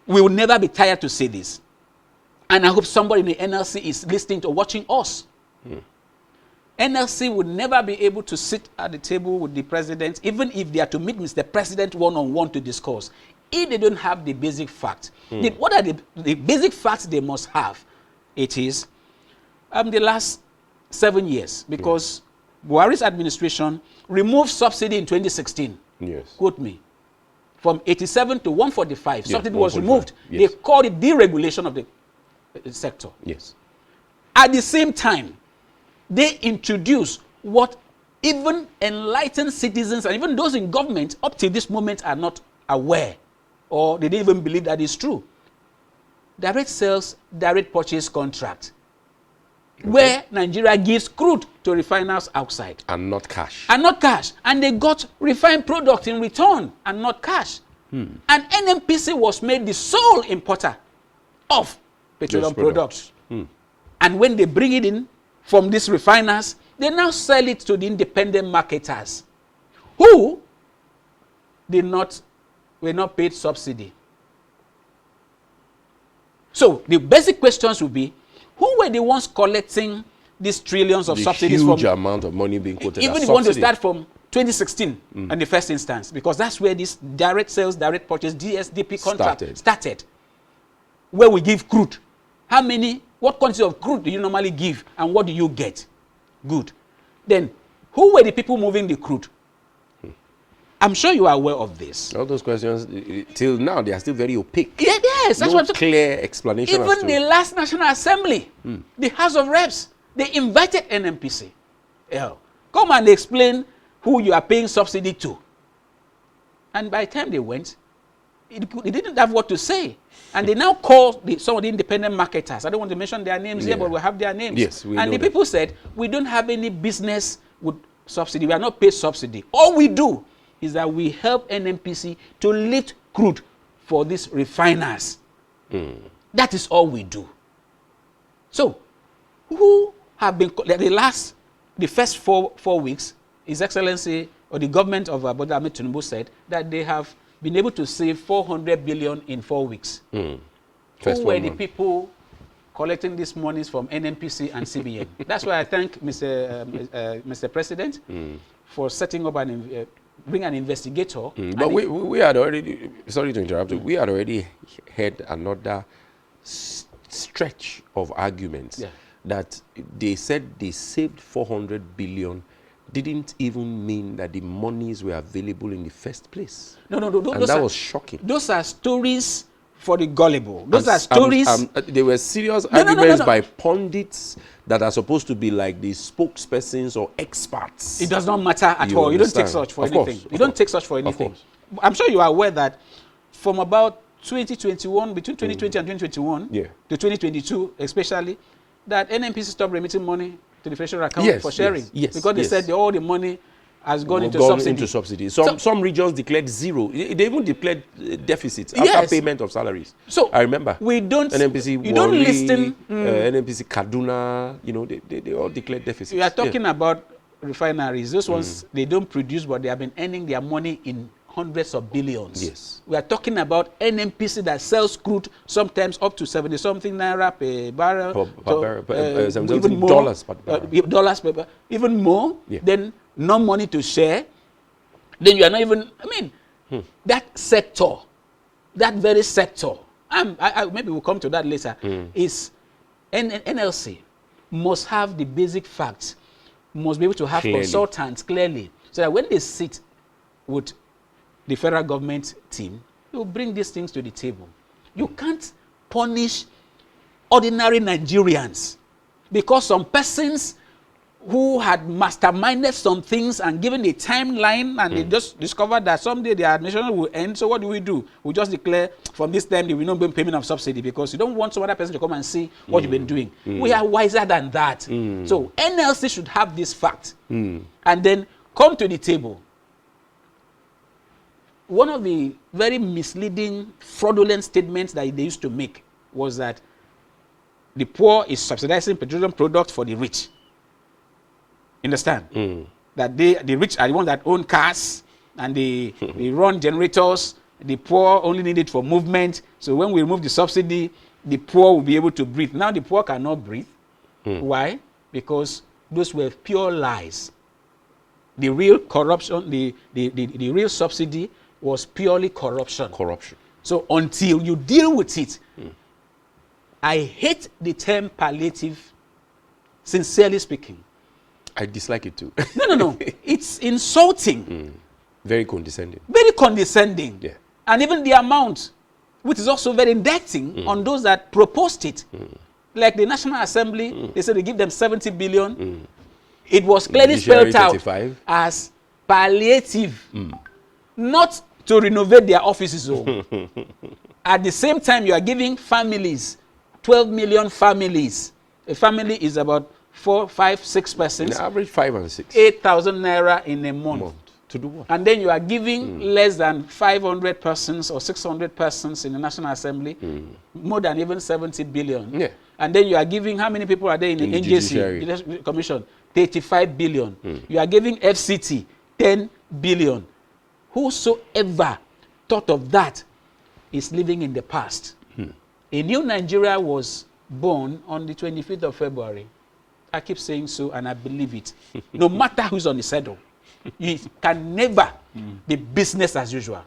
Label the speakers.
Speaker 1: we will never be tired to say this. And I hope somebody in the NLC is listening to watching us. NLC would never be able to sit at the table with the president, even if they are to meet Mr. President one-on-one to discuss, if they don't have the basic facts. What are the basic facts they must have? It is the last 7 years, because Buhari's administration removed subsidy in 2016.
Speaker 2: Yes.
Speaker 1: Quote me. From 87 to 145,
Speaker 2: yes,
Speaker 1: subsidy was
Speaker 2: 145.
Speaker 1: removed.
Speaker 2: Yes.
Speaker 1: They called it deregulation of the sector.
Speaker 2: Yes.
Speaker 1: At the same time, they introduced what even enlightened citizens and even those in government up to this moment are not aware, or they didn't even believe that is true. Direct sales, direct purchase contract, where Nigeria gives crude to refiners outside.
Speaker 2: And not cash.
Speaker 1: And not cash. And they got refined product in return and not cash. And NNPC was made the sole importer of petroleum products. And when they bring it in from these refiners, they now sell it to the independent marketers who were not paid subsidy. So the basic questions will be, who were the ones collecting these trillions of subsidies from?
Speaker 2: Huge amount of money being quoted
Speaker 1: even
Speaker 2: as
Speaker 1: if you want to
Speaker 2: subsidy.
Speaker 1: start from 2016 in the first instance, because that's where this direct sales, direct purchase, DSDP contract started. Where we give crude. What quantity of crude do you normally give, and what do you get? Good. Then, who were the people moving the crude? I'm sure you are aware of this.
Speaker 2: All those questions, till now, they are still very opaque.
Speaker 1: Yes, that's
Speaker 2: no
Speaker 1: what I'm
Speaker 2: clear explanation.
Speaker 1: Even the last National Assembly, the House of Reps, they invited NNPC. Come and explain who you are paying subsidy to. And by the time they went, they didn't have what to say. And they now call some of the independent marketers. I don't want to mention their names here, but we have their names.
Speaker 2: Yes, we
Speaker 1: and
Speaker 2: know
Speaker 1: the people said, we don't have any business with subsidy. We are not paid subsidy. All we do is that we help NNPC to lift crude for these refiners. That is all we do. So, who have been, the first four weeks, His Excellency, or the government of Bola Ahmed Tinubu said that they have been able to save 400 billion in 4 weeks. Who were the people collecting these monies from NNPC and CBN? That's why I thank Mr. President for setting up bring an investigator.
Speaker 2: But we had already, sorry to interrupt you, we had already had another stretch of arguments that they said they saved 400 billion didn't even mean that the monies were available in the first place.
Speaker 1: No.
Speaker 2: And that was shocking.
Speaker 1: Those are stories for the gullible. Those are stories.
Speaker 2: There were serious arguments by pundits that are supposed to be like the spokespersons or experts.
Speaker 1: It does not matter at all. You don't take such for anything. You don't take such for anything. I'm sure you are aware that from about 2021, between 2020 and 2021, to 2022 especially, that NNPC stopped remitting money to the federal account for sharing. Because they said all the money has gone into subsidy.
Speaker 2: Some regions declared zero. They even declared deficits after payment of salaries. So I remember.
Speaker 1: We don't.
Speaker 2: NNPC
Speaker 1: you don't listen.
Speaker 2: NNPC Kaduna. They all declared deficits.
Speaker 1: We are talking about refineries. Those ones they don't produce, but they have been earning their money in hundreds of billions.
Speaker 2: Yes.
Speaker 1: We are talking about NNPC that sells crude sometimes up to 70-something naira per barrel.
Speaker 2: Even more. Dollars per barrel.
Speaker 1: Dollars per barrel. Even more. Then no money to share. Then you are not even, that sector, that very sector, maybe we'll come to that later, is NLC must have the basic facts, must be able to have consultants clearly, so that when they sit with the federal government team, you bring these things to the table. You can't punish ordinary Nigerians because some persons who had masterminded some things and given a timeline and they just discovered that someday their administration will end. So what do? We just declare from this time there will not be payment of subsidy because you don't want some other person to come and see what you've been doing. We are wiser than that. So NLC should have this fact and then come to the table. One of the very misleading, fraudulent statements that they used to make was that the poor is subsidizing petroleum products for the rich. Understand? That the rich are the ones that own cars and they run generators the poor only need it for movement. So when we remove the subsidy, the poor will be able to breathe. Now the poor cannot breathe. Why? Because those were pure lies. The real corruption, the real subsidy was purely corruption.
Speaker 2: Corruption.
Speaker 1: So until you deal with it, I hate the term palliative, sincerely speaking.
Speaker 2: I dislike it too.
Speaker 1: No. It's insulting.
Speaker 2: Very condescending.
Speaker 1: Very condescending.
Speaker 2: Yeah.
Speaker 1: And even the amount, which is also very indicting on those that proposed it. Like the National Assembly, they said they give them 70 billion. It was clearly spelled out
Speaker 2: 35.
Speaker 1: as palliative, not to renovate their offices. At the same time, you are giving families, 12 million families. A family is about 4, 5, 6 persons.
Speaker 2: On average 5 and 6.
Speaker 1: 8,000 naira in a month.
Speaker 2: To do what?
Speaker 1: And then you are giving less than 500 persons or 600 persons in the National Assembly, more than even 70 billion.
Speaker 2: Yeah.
Speaker 1: And then you are giving, how many people are there in the NJC Commission? 35 billion. You are giving FCT 10 billion. Whosoever thought of that is living in the past. A new Nigeria was born on the 25th of February. I keep saying so, and I believe it. No matter who's on the saddle, it can never be business as usual.